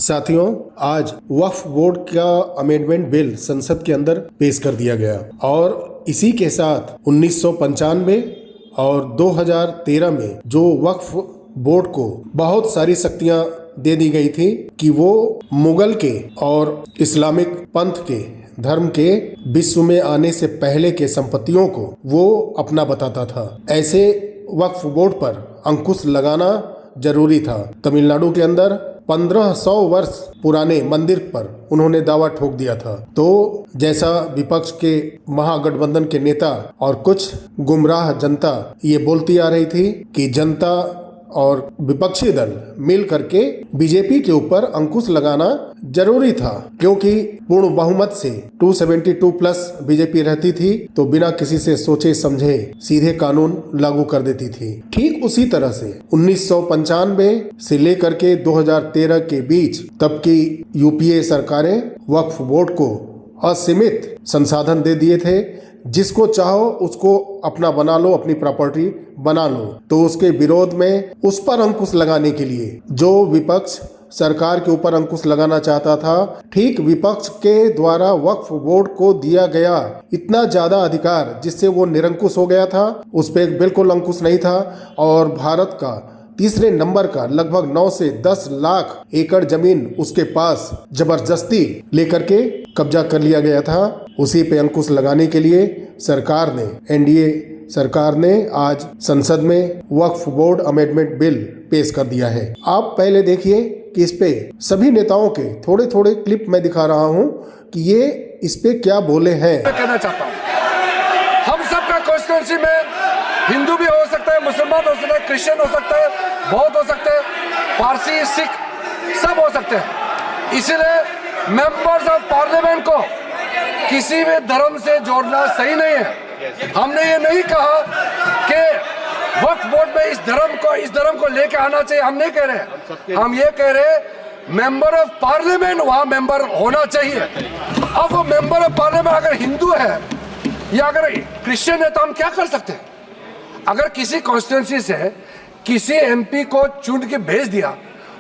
साथियों, आज वक्फ बोर्ड का अमेंडमेंट बिल संसद के अंदर पेश कर दिया गया और इसी के साथ 1995 और 2013 में जो वक्फ बोर्ड को बहुत सारी शक्तियां दे दी गई थी कि वो मुगल के और इस्लामिक पंथ के धर्म के विश्व में आने से पहले के संपत्तियों को वो अपना बताता था। ऐसे वक्फ बोर्ड पर अंकुश लगाना जरूरी था। तमिलनाडु के अंदर 1500 वर्ष पुराने मंदिर पर उन्होंने दावा ठोक दिया था। तो जैसा विपक्ष के महागठबंधन के नेता और कुछ गुमराह जनता ये बोलती आ रही थी कि जनता और विपक्षी दल मिल करके बीजेपी के ऊपर अंकुश लगाना जरूरी था, क्योंकि पूर्ण बहुमत से 272 प्लस बीजेपी रहती थी तो बिना किसी से सोचे समझे सीधे कानून लागू कर देती थी। ठीक उसी तरह से 1995 से लेकर के 2013 के बीच तब की यूपीए सरकारें वक्फ बोर्ड को असीमित संसाधन दे दिए थे। जिसको चाहो उसको अपना बना लो, अपनी प्रॉपर्टी बना लो। तो उसके विरोध में उस पर अंकुश लगाने के लिए जो विपक्ष सरकार के ऊपर अंकुश लगाना चाहता था, ठीक विपक्ष के द्वारा वक्फ बोर्ड को दिया गया इतना ज्यादा अधिकार जिससे वो निरंकुश हो गया था, उस पर बिल्कुल अंकुश नहीं था। और भारत का तीसरे नंबर का लगभग 9 से 10 लाख एकड़ जमीन उसके पास जबरदस्ती लेकर के कब्जा कर लिया गया था। उसी पे अंकुश लगाने के लिए सरकार ने, एनडीए सरकार ने आज संसद में वक्फ बोर्ड अमेंडमेंट बिल पेश कर दिया है। आप पहले देखिए कि इस पे सभी नेताओं के थोड़े थोड़े क्लिप मैं दिखा रहा हूँ कि ये इस पे क्या बोले हैं। मैं कहना चाहता हूँ, हम सबका कॉन्स्टिट्यूंसी में हिंदू भी हो सकता है, मुसलमान हो सकता है, क्रिश्चियन हो सकता है, बौद्ध हो सकते हैं, पारसी, सिख सब हो सकते हैं। इसीलिए मेंबर्स ऑफ पार्लियामेंट को किसी भी धर्म से जोड़ना सही नहीं है। हमने ये नहीं कहा कि वक्फ बोर्ड में इस धर्म को लेके आना चाहिए, हम नहीं कह रहे। हम ये कह रहे मेंबर ऑफ पार्लियामेंट वहाँ मेंबर होना चाहिए। अब वो मेंबर ऑफ पार्लियामेंट अगर हिंदू है या अगर क्रिश्चियन है तो हम क्या कर सकते हैं? अगर किसी कॉन्स्टिट्यूंसी से किसी एमपी को चुन के भेज दिया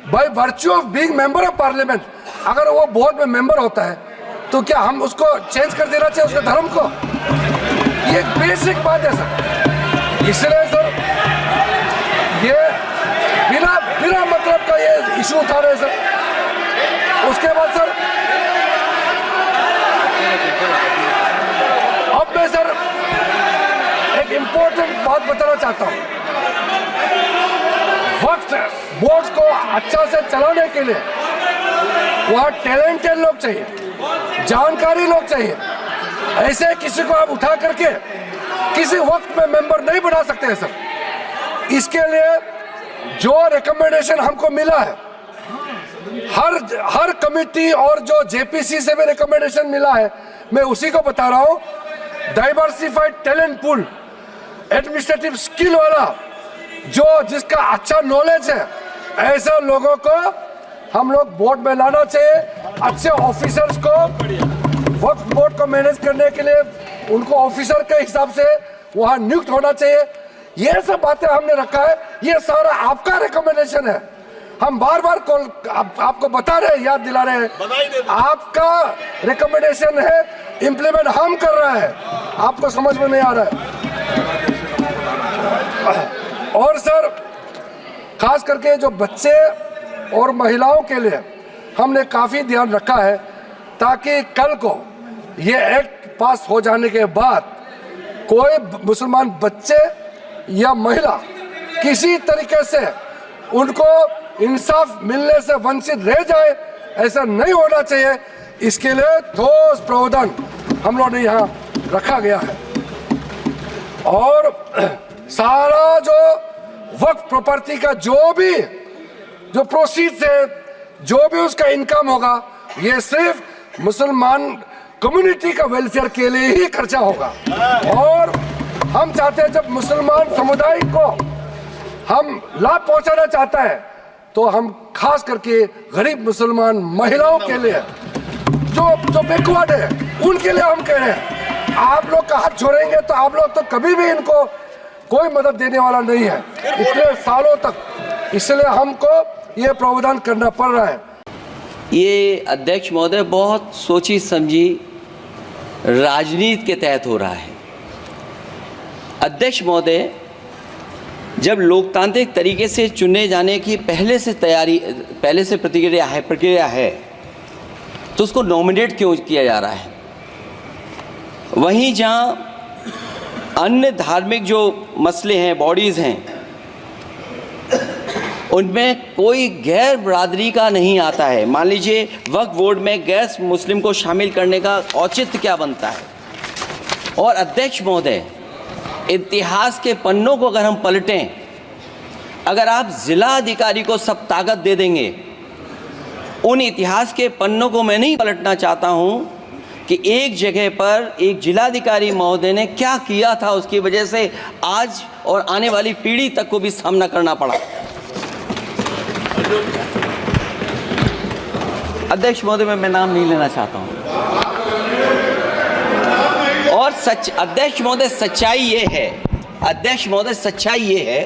by virtue of being member of parliament, अगर वो बोर्ड में मेंबर होता है तो क्या हम उसको चेंज कर देना चाहिए उसके धर्म को? ये बेसिक बात है सर। इसलिए सर ये बिना मतलब का ये इशू उठा रहे हैं सर। उसके बाद सर अब मैं सर एक इम्पोर्टेंट बात बताना चाहता हूँ। वक्फ बोर्ड को अच्छा से चलाने के लिए वहाँ टैलेंटेड लोग चाहिए, जानकारी लोग चाहिए। ऐसे किसी को आप उठा करके किसी वक्त में मेंबर नहीं बना सकते हैं सर। इसके लिए जो रिकमेंडेशन हमको मिला है, हर कमिटी और जो जेपीसी से भी रिकमेंडेशन मिला है, मैं उसी को बता रहा हूँ। Diversified talent pool, administrative skill वाला जिसका अच्छा नॉलेज है, ऐसे लोगों को हम लोग बोर्ड में लाना चाहिए। अच्छे ऑफिसर्स को वक्फ बोर्ड को मैनेज करने के लिए उनको ऑफिसर के हिसाब से वहां नियुक्त होना चाहिए। ये सब बातें हमने रखा है, ये सारा आपका रिकमेंडेशन है। हम बार बार आपको बता रहे हैं, याद दिला रहे हैं, आपका रिकमेंडेशन है, इंप्लीमेंट हम कर रहे हैं, आपको समझ में नहीं आ रहा है। और सर खास करके जो बच्चे और महिलाओं के लिए हमने काफी ध्यान रखा है, ताकि कल को ये एक्ट पास हो जाने के बाद कोई मुसलमान बच्चे या महिला किसी तरीके से उनको इंसाफ मिलने से वंचित रह जाए, ऐसा नहीं होना चाहिए। इसके लिए ठोस प्रावधान हम लोगों ने यहाँ रखा गया है। और सारा जो वक्फ प्रॉपर्टी का जो प्रोसीड्स है, जो भी उसका इनकम होगा, ये सिर्फ मुसलमान कम्युनिटी का वेलफेयर के लिए ही खर्चा होगा। और हम चाहते हैं जब मुसलमान समुदाय को हम लाभ पहुंचाना चाहता है तो हम खास करके गरीब मुसलमान महिलाओं के लिए जो बैकवर्ड है उनके लिए हम कह रहे हैं, आप लोग का हाथ छोड़ेंगे तो आप लोग तो कभी भी इनको कोई मदद देने वाला नहीं है इतने सालों तक। इसलिए हमको ये प्रावधान करना पड़ रहा है। ये अध्यक्ष महोदय बहुत सोची समझी राजनीति के तहत हो रहा है। अध्यक्ष महोदय, जब लोकतांत्रिक तरीके से चुने जाने की पहले से प्रक्रिया है तो उसको नॉमिनेट क्यों किया जा रहा है? वहीं जहां अन्य धार्मिक जो मसले हैं, बॉडीज़ हैं, उनमें कोई गैर बरादरी का नहीं आता है। मान लीजिए वक्फ बोर्ड में गैर मुस्लिम को शामिल करने का औचित्य क्या बनता है? और अध्यक्ष महोदय, इतिहास के पन्नों को अगर हम पलटें, अगर आप जिला अधिकारी को सब ताकत दे देंगे, उन इतिहास के पन्नों को मैं नहीं पलटना चाहता हूं कि एक जगह पर एक जिलाधिकारी महोदय ने क्या किया था, उसकी वजह से आज और आने वाली पीढ़ी तक को भी सामना करना पड़ा। अध्यक्ष महोदय, मैं नाम नहीं लेना चाहता हूं। और अध्यक्ष महोदय, सच्चाई ये है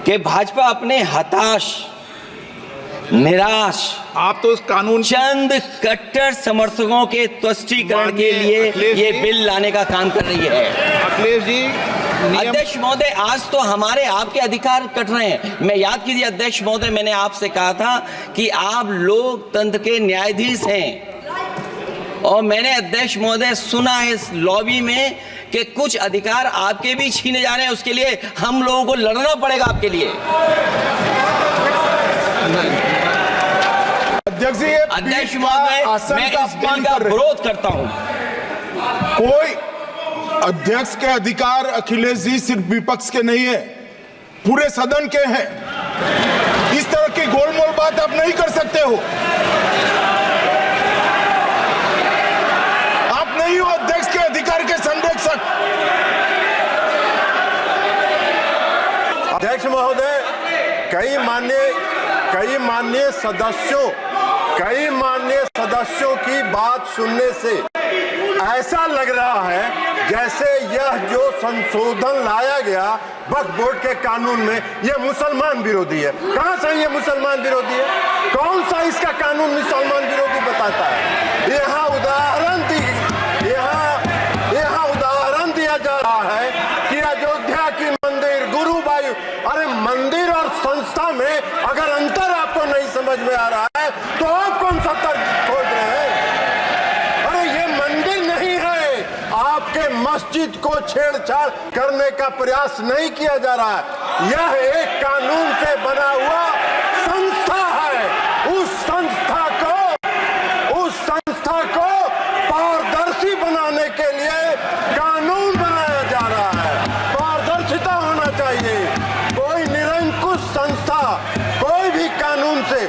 कि भाजपा अपने हताश, निराश, आप तो उस कानून चंद कट्टर समर्थकों के तुष्टीकरण के लिए ये बिल लाने का काम कर रही है। अखिलेश जी, अध्यक्ष महोदय, आज तो हमारे आपके अधिकार कट रहे हैं। मैं याद कीजिए अध्यक्ष महोदय, मैंने आपसे कहा था कि आप लोकतंत्र के न्यायाधीश हैं, और मैंने अध्यक्ष महोदय सुना है इस लॉबी में कि कुछ अधिकार आपके भी छीने जा रहे हैं। उसके लिए हम लोगों को लड़ना पड़ेगा आपके लिए। अध्यक्ष महोदय, मैं इस बिल का विरोध करता हूं। कोई अध्यक्ष के अधिकार अखिलेश जी सिर्फ विपक्ष के नहीं है, पूरे सदन के हैं। इस तरह की गोलमोल बात आप नहीं कर सकते हो। आप नहीं हो अध्यक्ष के अधिकार के संरक्षक। अध्यक्ष महोदय, कई माननीय सदस्यों की बात सुनने से ऐसा लग रहा है जैसे यह जो संशोधन लाया गया वक्फ बोर्ड के कानून में, यह मुसलमान विरोधी है। कहां से ये मुसलमान विरोधी है? कौन सा इसका कानून मुसलमान विरोधी बताता है? यहाँ उदाहरण दिया जा रहा है कि अयोध्या की मंदिर, गुरुबाई, अरे मंदिर और संस्था में अगर अंतर आपको नहीं समझ में आ रहा है तो आप कौन सा तर्क खोज रहे हैं? अरे ये मंदिर नहीं है, आपके मस्जिद को छेड़छाड़ करने का प्रयास नहीं किया जा रहा है। यह एक कानून से बना हुआ संस्था है। उस संस्था को पारदर्शी बनाने के लिए कानून बनाया जा रहा है। पारदर्शिता होना चाहिए। कोई निरंकुश संस्था कोई भी कानून से,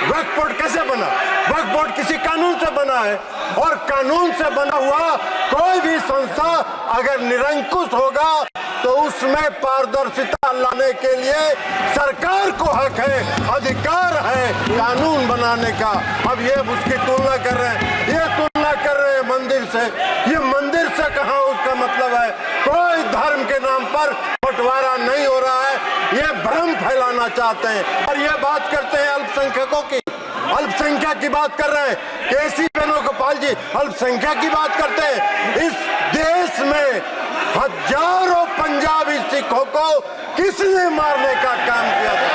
वक्फ बोर्ड कैसे बना? वक्फ बोर्ड किसी कानून से बना है, और कानून से बना हुआ कोई भी संस्था अगर निरंकुश होगा तो उसमें पारदर्शिता लाने के लिए सरकार को हक है, अधिकार है कानून बनाने का। अब ये उसकी तुलना कर रहे हैं, मंदिर से। ये मंदिर से कहाँ उसका मतलब है? कोई धर्म के नाम पर बंटवारा नहीं हो रहा है। ये भ्रम फैलाना चाहते हैं और ये बात करते हैं अल्पसंख्यकों की, अल्पसंख्यक की बात कर रहे हैं। केसी वेणुगोपाल जी अल्पसंख्यक की बात करते हैं। इस देश में हजारों पंजाबी सिखों को किसने मारने का काम किया था?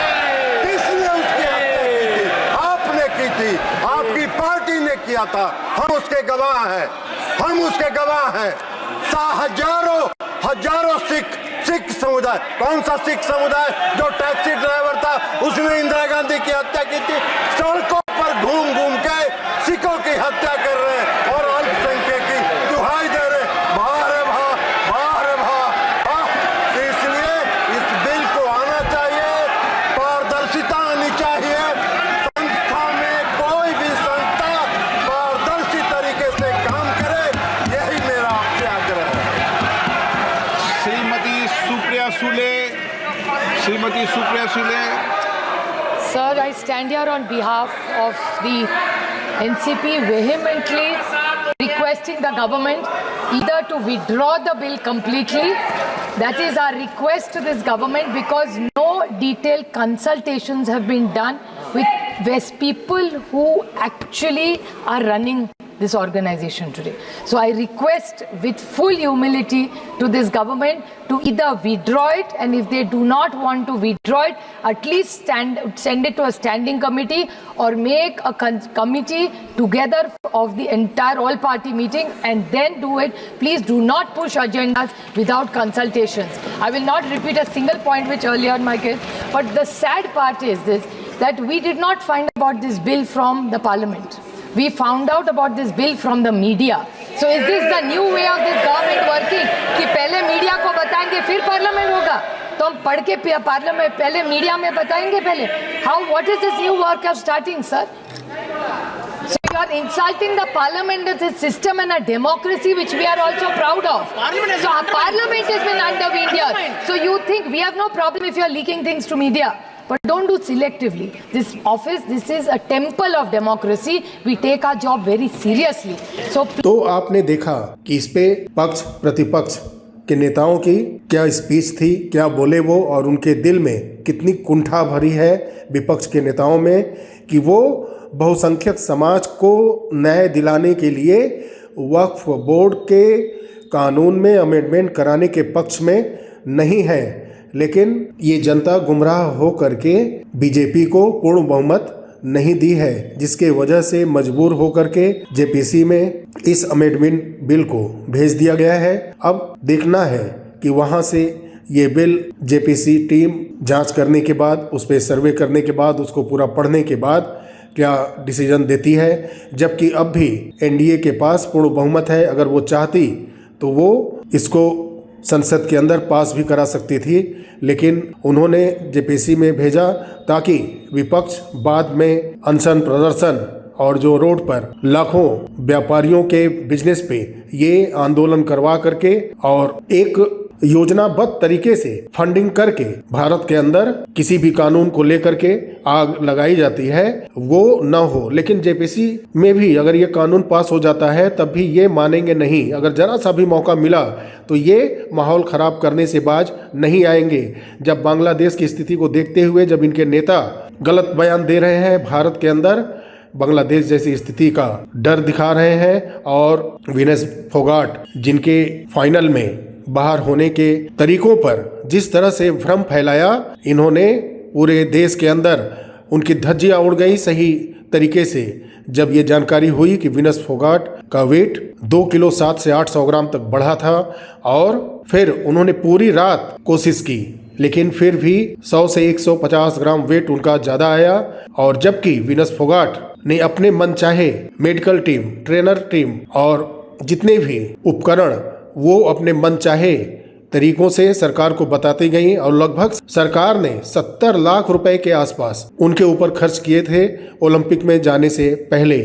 किसने उसकी हत्या की थी? आपने की थी, आपकी पार्टी ने किया था। हम उसके गवाह हैं। हजारों सिख समुदाय, कौन सा सिख समुदाय जो टैक्सी ड्राइवर था उसने इंदिरा गांधी की हत्या की थी? सड़कों पर घूम घूम के सिखों की हत्या कर रहे हैं और अल्पसंख्यक की दुहाई दे रहे। इसलिए इस बिल को आना चाहिए, पारदर्शिता आनी चाहिए। संस्था में कोई भी संस्था पारदर्शी तरीके से काम करे, यही मेरा आपसे आग्रह है। Shrimati Supriya Sule. Sir, I stand here on behalf of the NCP vehemently requesting the government either to withdraw the bill completely. That is our request to this government, because no detailed consultations have been done with there's people who actually are running this organization today. So I request with full humility to this government to either withdraw it, and if they do not want to withdraw it, at least send it to a standing committee or make a committee together of the entire all party meeting and then do it. Please do not push agendas without consultations. I will not repeat a single point which earlier Michael, but the sad part is this, that we did not find about this bill from the parliament. We found out about this bill from the media. So is this the new way of this government working? कि पहले media को बताएंगे फिर parliament होगा, तो हम पढ़ के पार्लियामेंट पहले मीडिया में बताएंगे पहले. How? What is this new work of starting, sir? So you are insulting the parliament as a system and a democracy which we are also proud of. So our parliament has been undermined here. So you think we have no problem if you are leaking things to media? But don't do selectively. This office, this is a temple of democracy. We take our job very seriously. So तो आपने देखा कि इस पे पक्ष प्रतिपक्ष के नेताओं की क्या स्पीच थी, क्या बोले वो, और उनके दिल में कितनी कुंठा भरी है विपक्ष के नेताओं में कि वो बहुसंख्यक समाज को न्याय दिलाने के लिए वक्फ बोर्ड के कानून में अमेंडमेंट कराने के पक्ष में नहीं है, लेकिन ये जनता गुमराह हो करके बीजेपी को पूर्ण बहुमत नहीं दी है, जिसके वजह से मजबूर होकर के जेपीसी में इस अमेंडमेंट बिल को भेज दिया गया है. अब देखना है कि वहां से ये बिल जेपीसी टीम जांच करने के बाद, उस पर सर्वे करने के बाद, उसको पूरा पढ़ने के बाद क्या डिसीजन देती है. जबकि अब भी एनडीए के पास पूर्ण बहुमत है. अगर वो चाहती तो वो इसको संसद के अंदर पास भी करा सकती थी, लेकिन उन्होंने जेपीसी में भेजा ताकि विपक्ष बाद में अनशन प्रदर्शन और जो रोड पर लाखों व्यापारियों के बिजनेस पे ये आंदोलन करवा करके और एक योजनाबद्ध तरीके से फंडिंग करके भारत के अंदर किसी भी कानून को लेकर के आग लगाई जाती है, वो न हो. लेकिन जेपीसी में भी अगर ये कानून पास हो जाता है तब भी ये मानेंगे नहीं. अगर जरा सा भी मौका मिला तो ये माहौल खराब करने से बाज नहीं आएंगे. जब बांग्लादेश की स्थिति को देखते हुए जब इनके नेता गलत बयान दे रहे हैं, भारत के अंदर बांग्लादेश जैसी स्थिति का डर दिखा रहे हैं, और विनेश फोगाट जिनके फाइनल में बाहर होने के तरीकों पर जिस तरह से भ्रम फैलाया, इन्होंने पूरे देश के अंदर उनकी धज्जियां उड़ गई. सही तरीके से जब ये जानकारी हुई कि विनेश फोगाट का वेट 2 किलो 7 से 800 ग्राम तक बढ़ा था, और फिर उन्होंने पूरी रात कोशिश की, लेकिन फिर भी 100 से 150 ग्राम वेट उनका ज़्यादा आया. और जबकि विनेश फोगाट ने अपने मन चाहे मेडिकल टीम, ट्रेनर टीम और जितने भी उपकरण वो अपने मन चाहे तरीकों से सरकार को बताती गई, और लगभग सरकार ने 70 लाख रुपए के आसपास उनके ऊपर खर्च किए थे ओलंपिक में जाने से पहले,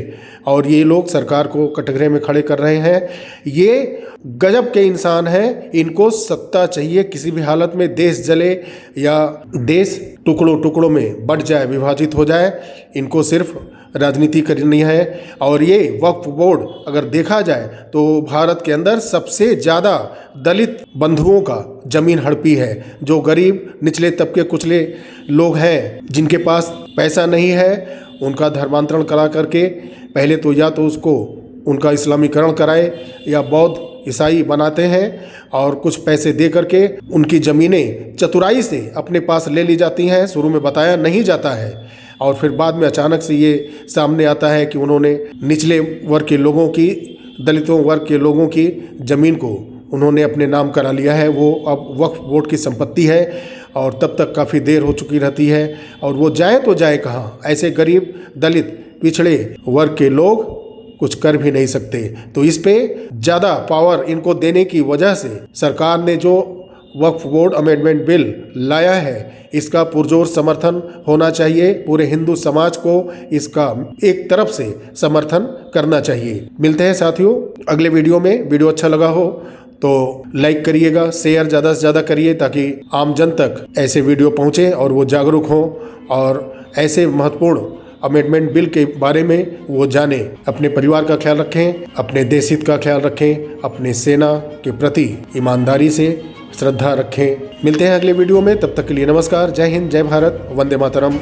और ये लोग सरकार को कटघरे में खड़े कर रहे हैं. ये गजब के इंसान हैं. इनको सत्ता चाहिए किसी भी हालत में, देश जले या देश टुकड़ों टुकड़ों में बंट जाए, विभाजित हो जाए, इनको सिर्फ राजनीति करनी है. और ये वक्फ बोर्ड अगर देखा जाए तो भारत के अंदर सबसे ज़्यादा दलित बंधुओं का जमीन हड़पी है. जो गरीब निचले तबके कुचले लोग हैं, जिनके पास पैसा नहीं है, उनका धर्मांतरण करा करके पहले तो या तो उसको उनका इस्लामीकरण कराए या बौद्ध ईसाई बनाते हैं, और कुछ पैसे दे करके उनकी ज़मीनें चतुराई से अपने पास ले ली जाती हैं. शुरू में बताया नहीं जाता है, और फिर बाद में अचानक से ये सामने आता है कि उन्होंने निचले वर्ग के लोगों की, दलितों वर्ग के लोगों की ज़मीन को उन्होंने अपने नाम करा लिया है. वो अब वक्फ बोर्ड की संपत्ति है, और तब तक काफ़ी देर हो चुकी रहती है, और वो जाए तो जाए कहाँ. ऐसे गरीब दलित पिछड़े वर्ग के लोग कुछ कर भी नहीं सकते. तो इस पे ज़्यादा पावर इनको देने की वजह से सरकार ने जो वक्फ बोर्ड अमेंडमेंट बिल लाया है, इसका पुरजोर समर्थन होना चाहिए. पूरे हिंदू समाज को इसका एक तरफ से समर्थन करना चाहिए. मिलते हैं साथियों अगले वीडियो में. वीडियो अच्छा लगा हो तो लाइक करिएगा, शेयर ज़्यादा से ज़्यादा करिए, ताकि आम जन तक ऐसे वीडियो पहुँचे और वो जागरूक हों और ऐसे महत्वपूर्ण अमेंडमेंट बिल के बारे में वो जाने. अपने परिवार का ख्याल रखें, अपने देश हित का ख्याल रखें, अपने सेना के प्रति ईमानदारी से श्रद्धा रखें. मिलते हैं अगले वीडियो में. तब तक के लिए नमस्कार. जय हिंद, जय भारत, वंदे मातरम.